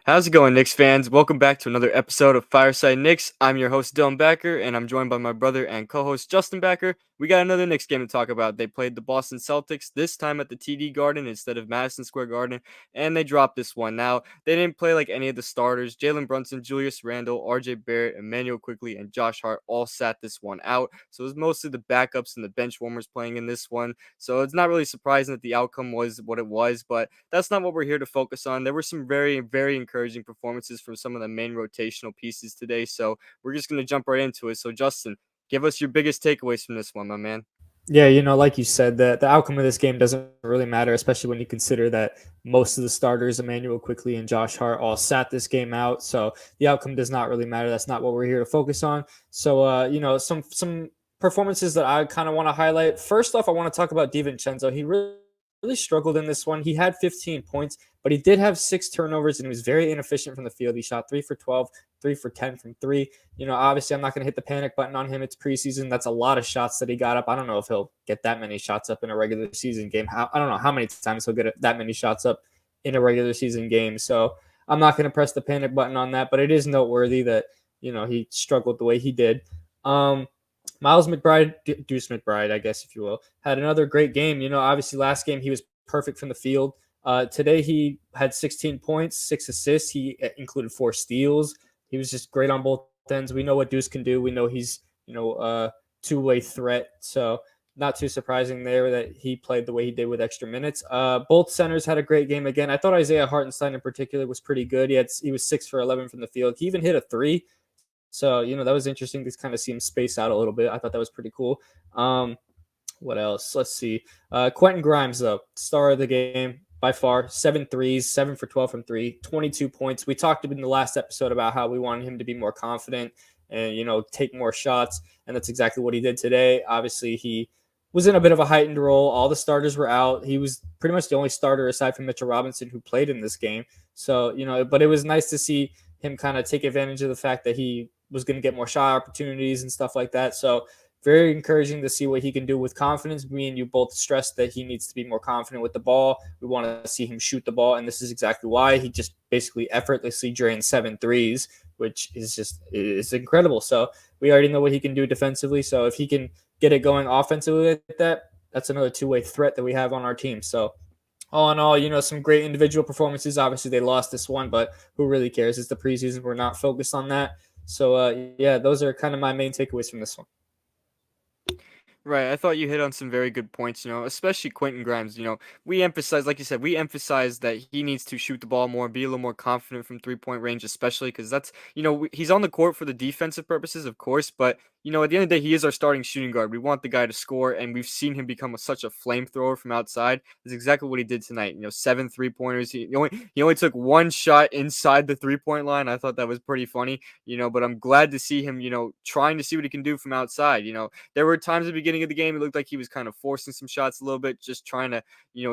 How's it going, Knicks fans? Welcome back to another episode of Fireside Knicks. I'm your host, Dylan Backer, and I'm joined by my brother and co host, Justin Backer. We got another Knicks game to talk about. They played the Boston Celtics, this time at the TD Garden instead of Madison Square Garden, and they dropped this one. Now, they didn't play like any of the starters. Jalen Brunson, Julius Randle, RJ Barrett, Emmanuel Quickly, and Josh Hart all sat this one out. So it was mostly the backups and the bench warmers playing in this one. So it's not really surprising that the outcome was what it was, but that's not what we're here to focus on. There were some very, very encouraging performances from some of the main rotational pieces today. So we're just going to jump right into it. So, Justin, give us your biggest takeaways from this one, my man. Yeah, like you said, the outcome of this game doesn't really matter, especially when you consider that most of the starters, Emmanuel Quickly and Josh Hart, all sat this game out. So the outcome does not really matter. That's not what we're here to focus on. So, some performances that I kind of want to highlight. First off, I want to talk about DiVincenzo. He really struggled in this one. He had 15 points, but he did have 6 turnovers, and he was very inefficient from the field. He shot 3 for 12, 3 for 10 from three. Obviously, I'm not going to hit the panic button on him. It's preseason. That's a lot of shots that he got up. I don't know if he'll get that many shots up in a regular season game. I don't know how many times he'll get that many shots up in a regular season game. So I'm not going to press the panic button on that, but it is noteworthy that, he struggled the way he did. Miles McBride, Deuce McBride, I guess, if you will, had another great game. Obviously last game he was perfect from the field. Today he had 16 points, 6 assists. He included 4 steals. He was just great on both ends. We know what Deuce can do. We know he's, a two-way threat. So not too surprising there that he played the way he did with extra minutes. Both centers had a great game again. I thought Isaiah Hartenstein in particular was pretty good. He was 6 for 11 from the field. He even hit a 3. So, that was interesting to kind of see him space out a little bit. I thought that was pretty cool. What else? Let's see. Quentin Grimes, though, star of the game by far. 7 threes, 7 for 12 from 3, 22 points. We talked in the last episode about how we wanted him to be more confident and, take more shots. And that's exactly what he did today. Obviously, he was in a bit of a heightened role. All the starters were out. He was pretty much the only starter aside from Mitchell Robinson who played in this game. So, but it was nice to see him kind of take advantage of the fact that he was going to get more shot opportunities and stuff like that. So very encouraging to see what he can do with confidence. Me and you both stressed that he needs to be more confident with the ball. We want to see him shoot the ball, and this is exactly why. He just basically effortlessly drained 7 threes, which is incredible. So we already know what he can do defensively. So if he can get it going offensively like that, that's another two-way threat that we have on our team. So all in all, some great individual performances. Obviously, they lost this one, but who really cares? It's the preseason. We're not focused on that. So, yeah, those are kind of my main takeaways from this one. Right. I thought you hit on some very good points, especially Quentin Grimes. We emphasize, like you said, we emphasize that he needs to shoot the ball more, be a little more confident from 3-point range, especially because that's, he's on the court for the defensive purposes, of course, but, at the end of the day, he is our starting shooting guard. We want the guy to score, and we've seen him become such a flamethrower from outside. That's exactly what he did tonight. 7 3-pointers. He only took one shot inside the 3-point line. I thought that was pretty funny, but I'm glad to see him, trying to see what he can do from outside. There were times at the beginning of the game, it looked like he was kind of forcing some shots a little bit, just trying to,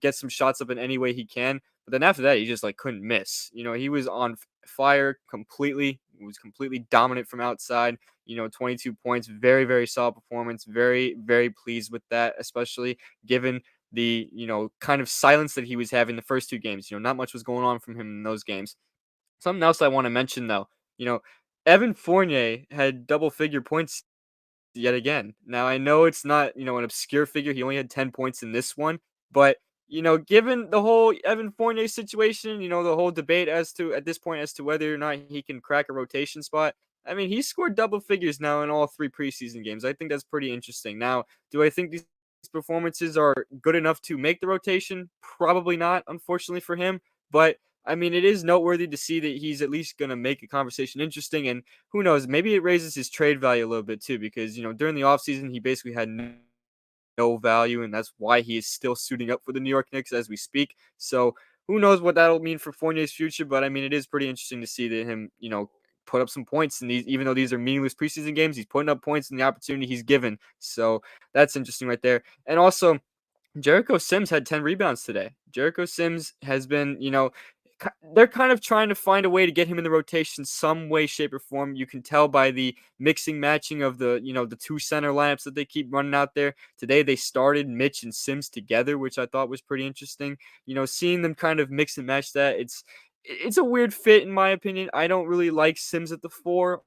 get some shots up in any way he can. But then after that, he just couldn't miss. He was on fire completely. He was completely dominant from outside. 22 points, very, very solid performance. Very, very pleased with that, especially given the, kind of silence that he was having the first 2 games. Not much was going on from him in those games. Something else I want to mention though, Evan Fournier had double-figure points yet again. Now I know it's not, an obscure figure. He only had 10 points in this one, but given the whole Evan Fournier situation, the whole debate as to at this point as to whether or not he can crack a rotation spot. I mean, he scored double figures now in all 3 preseason games. I think that's pretty interesting. Now, do I think these performances are good enough to make the rotation? Probably not, unfortunately for him, but I mean, it is noteworthy to see that he's at least going to make a conversation interesting. And who knows, maybe it raises his trade value a little bit too, because, during the offseason, he basically had no value. And that's why he is still suiting up for the New York Knicks as we speak. So who knows what that'll mean for Fournier's future. But I mean, it is pretty interesting to see that him, put up some points in these, even though these are meaningless preseason games, he's putting up points in the opportunity he's given. So that's interesting right there. And also, Jericho Sims had 10 rebounds today. Jericho Sims has been, they're kind of trying to find a way to get him in the rotation some way, shape, or form. You can tell by the mixing, matching of the, the 2 center lamps that they keep running out there. Today they started Mitch and Sims together, which I thought was pretty interesting. Seeing them kind of mix and match that, it's a weird fit in my opinion. I don't really like Sims at the 4.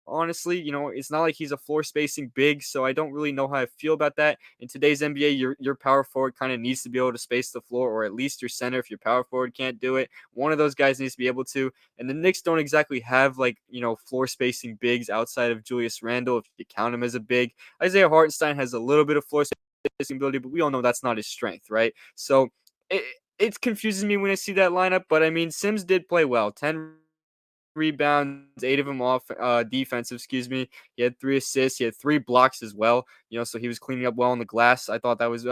Honestly, it's not like he's a floor spacing big, so I don't really know how I feel about that. In today's NBA, your power forward kind of needs to be able to space the floor, or at least your center if your power forward can't do it. One of those guys needs to be able to. And the Knicks don't exactly have like, floor spacing bigs outside of Julius Randle if you count him as a big. Isaiah Hartenstein has a little bit of floor spacing ability, but we all know that's not his strength, right? So it, it confuses me when I see that lineup, but I mean, Sims did play well. 10 rebounds, 8 of them off defensive, excuse me. He had 3 assists, he had 3 blocks as well. So he was cleaning up well on the glass. I thought that was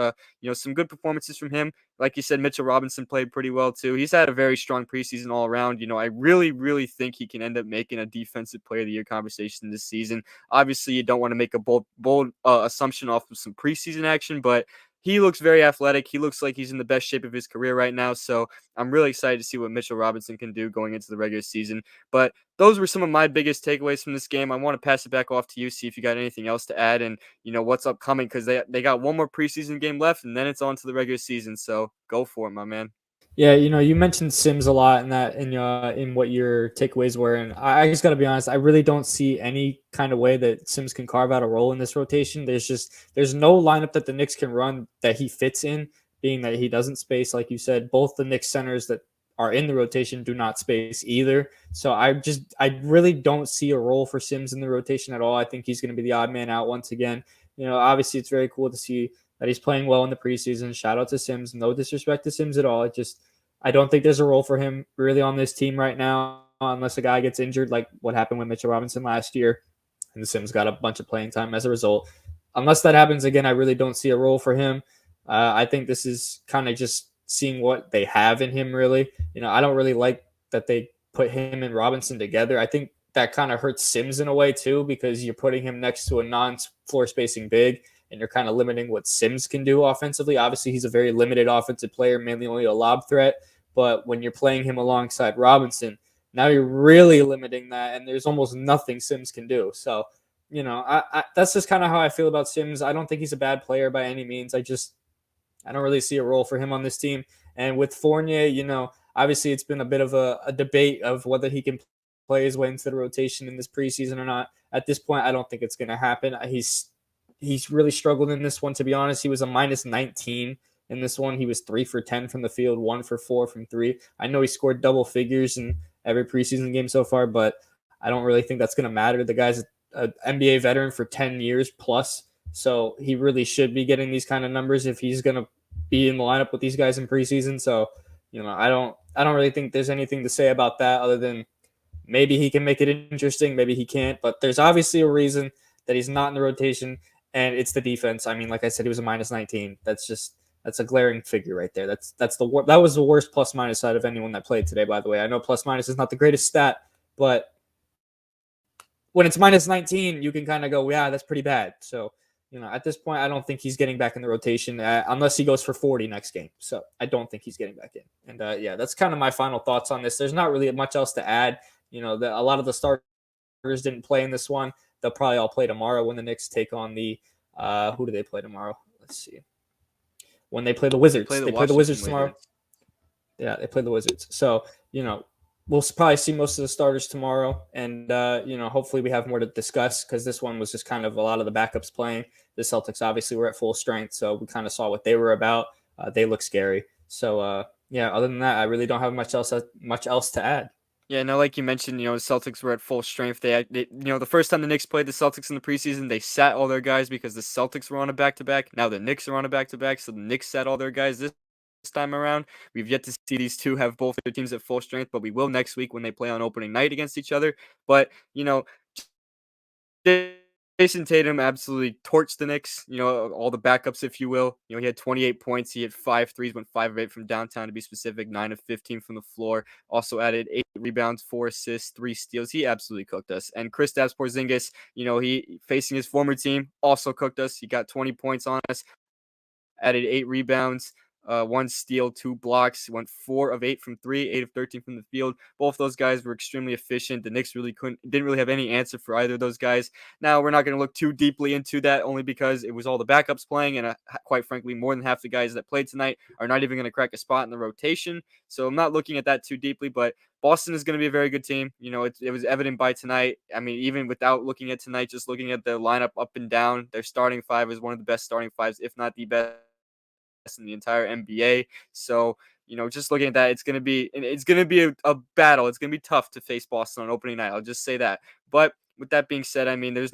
some good performances from him. Like you said, Mitchell Robinson played pretty well too. He's had a very strong preseason all around. I really think he can end up making a defensive player of the year conversation this season. Obviously, you don't want to make a bold assumption off of some preseason action, but he looks very athletic. He looks like he's in the best shape of his career right now. So I'm really excited to see what Mitchell Robinson can do going into the regular season. But those were some of my biggest takeaways from this game. I want to pass it back off to you, see if you got anything else to add and what's upcoming, because they got one more preseason game left and then it's on to the regular season. So go for it, my man. Yeah, you mentioned Sims a lot in that in what your takeaways were, and I just got to be honest, I really don't see any kind of way that Sims can carve out a role in this rotation. There's no lineup that the Knicks can run that he fits in, being that he doesn't space, like you said. Both the Knicks centers that are in the rotation do not space either. So I really don't see a role for Sims in the rotation at all. I think he's going to be the odd man out once again. Obviously it's very cool to see that he's playing well in the preseason. Shout out to Sims. No disrespect to Sims at all. I don't think there's a role for him really on this team right now, unless a guy gets injured, like what happened with Mitchell Robinson last year, and Sims got a bunch of playing time as a result. Unless that happens again, I really don't see a role for him. I think this is kind of just seeing what they have in him. Really, I don't really like that they put him and Robinson together. I think that kind of hurts Sims in a way too, because you're putting him next to a non-floor spacing big, and you're kind of limiting what Sims can do offensively. Obviously, he's a very limited offensive player, mainly only a lob threat. But when you're playing him alongside Robinson, now you're really limiting that, and there's almost nothing Sims can do. So, that's just kind of how I feel about Sims. I don't think he's a bad player by any means. I don't really see a role for him on this team. And with Fournier, obviously it's been a bit of a debate of whether he can play his way into the rotation in this preseason or not. At this point, I don't think it's going to happen. He's really struggled in this one, to be honest. He was a minus 19 in this one. He was 3 for 10 from the field, 1 for 4 from 3. I know he scored double figures in every preseason game so far, but I don't really think that's going to matter. The guy's an NBA veteran for 10 years plus, so he really should be getting these kind of numbers if he's going to be in the lineup with these guys in preseason. So, I don't really think there's anything to say about that other than maybe he can make it interesting, maybe he can't, but there's obviously a reason that he's not in the rotation, and it's the defense. I mean, like I said, he was a minus 19. That's a glaring figure right there. That was the worst plus minus side of anyone that played today, by the way. I know plus minus is not the greatest stat, but when it's minus 19, you can kind of go, yeah, that's pretty bad. So, at this point, I don't think he's getting back in the rotation unless he goes for 40 next game. So I don't think he's getting back in. And yeah, that's kind of my final thoughts on this. There's not really much else to add. A lot of the starters didn't play in this one. They'll probably all play tomorrow when the Knicks take on the who do they play tomorrow? Let's see. When they play the Wizards, they play the Wizards tomorrow. Yeah, they play the Wizards. So, we'll probably see most of the starters tomorrow. And, hopefully we have more to discuss, because this one was just kind of a lot of the backups playing. The Celtics obviously were at full strength, so we kind of saw what they were about. They look scary. So, yeah, other than that, I really don't have much else to add. Yeah, no, like you mentioned, the Celtics were at full strength. The first time the Knicks played the Celtics in the preseason, they sat all their guys because the Celtics were on a back-to-back. Now the Knicks are on a back-to-back, so the Knicks sat all their guys this time around. We've yet to see these two have both their teams at full strength, but we will next week when they play on opening night against each other. But, Jason Tatum absolutely torched the Knicks, all the backups, if you will. He had 28 points. He had 5 threes, went 5 of 8 from downtown to be specific, 9 of 15 from the floor. Also added 8 rebounds, 4 assists, 3 steals. He absolutely cooked us. And Kristaps Porzingis, he facing his former team, also cooked us. He got 20 points on us, added 8 rebounds. one steal, two blocks, went 4 of 8 from three, 8 of 13 from the field. Both those guys were extremely efficient. The Knicks didn't really have any answer for either of those guys. Now we're not going to look too deeply into that, only because it was all the backups playing, and quite frankly, more than half the guys that played tonight are not even going to crack a spot in the rotation. So I'm not looking at that too deeply, but Boston is going to be a very good team. It was evident by tonight. I mean, even without looking at tonight, just looking at the lineup up and down, their starting five is one of the best starting fives, if not the best in the entire NBA. So, just looking at that, it's gonna be a battle. It's gonna be tough to face Boston on opening night. I'll just say that. But with that being said, I mean, there's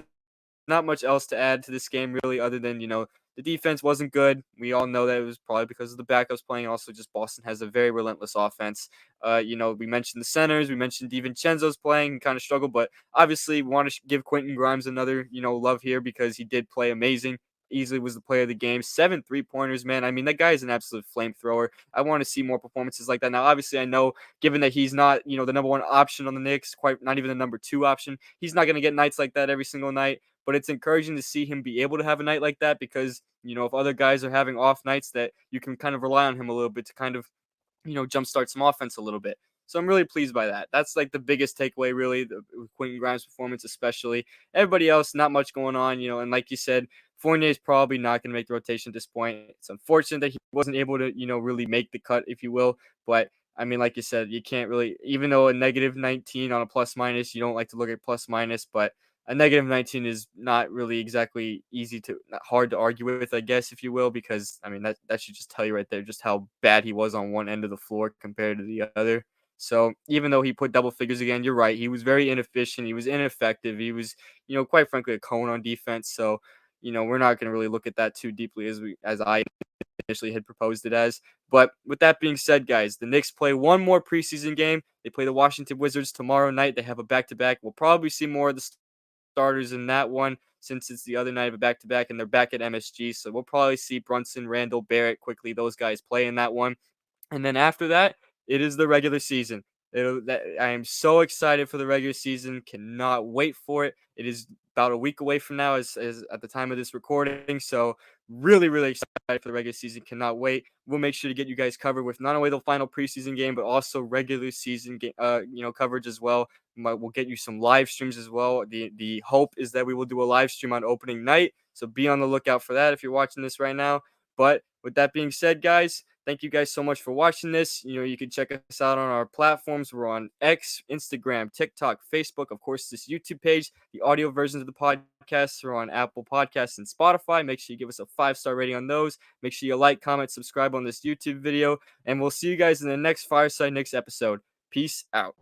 not much else to add to this game really, other than the defense wasn't good. We all know that it was probably because of the backups playing. Also, just Boston has a very relentless offense. We mentioned the centers, we mentioned DiVincenzo's playing, kind of struggled, but obviously we want to give Quentin Grimes another love here because he did play amazing. Easily was the player of the game. 7 3-pointers, man. I mean, that guy is an absolute flamethrower. I want to see more performances like that. Now, obviously, I know given that he's not, the number one option on the Knicks, quite not even the number two option, he's not going to get nights like that every single night. But it's encouraging to see him be able to have a night like that because, if other guys are having off nights, that you can kind of rely on him a little bit to kind of jumpstart some offense a little bit. So I'm really pleased by that. That's like the biggest takeaway, really, with Quentin Grimes' performance, especially. Everybody else, not much going on, and like you said, Fournier is probably not going to make the rotation at this point. It's unfortunate that he wasn't able to, really make the cut, if you will. But I mean, like you said, you can't really, even though a negative 19 on a plus minus, you don't like to look at plus minus, but a negative 19 is not really exactly not hard to argue with, I guess, if you will, because I mean that should just tell you right there just how bad he was on one end of the floor compared to the other. So even though he put double figures again, you're right. He was very inefficient. He was ineffective. He was, quite frankly, a cone on defense. So, we're not going to really look at that too deeply as I initially had proposed it as. But with that being said, guys, the Knicks play one more preseason game. They play the Washington Wizards tomorrow night. They have a back-to-back. We'll probably see more of the starters in that one since it's the other night of a back-to-back and they're back at MSG. So we'll probably see Brunson, Randall, Barrett, quickly those guys play in that one. And then after that, it is the regular season. I am so excited for the regular season. Cannot wait for it. It is about a week away from now, as at the time of this recording. So really, really excited for the regular season. Cannot wait. We'll make sure to get you guys covered with not only the final preseason game, but also regular season game, coverage as well. We'll get you some live streams as well. The hope is that we will do a live stream on opening night. So be on the lookout for that if you're watching this right now. But with that being said, guys, thank you guys so much for watching this. You can check us out on our platforms. We're on X, Instagram, TikTok, Facebook, of course, this YouTube page. The audio versions of the podcasts are on Apple Podcasts and Spotify. Make sure you give us a 5-star rating on those. Make sure you like, comment, subscribe on this YouTube video. And we'll see you guys in the next Fireside Knicks episode. Peace out.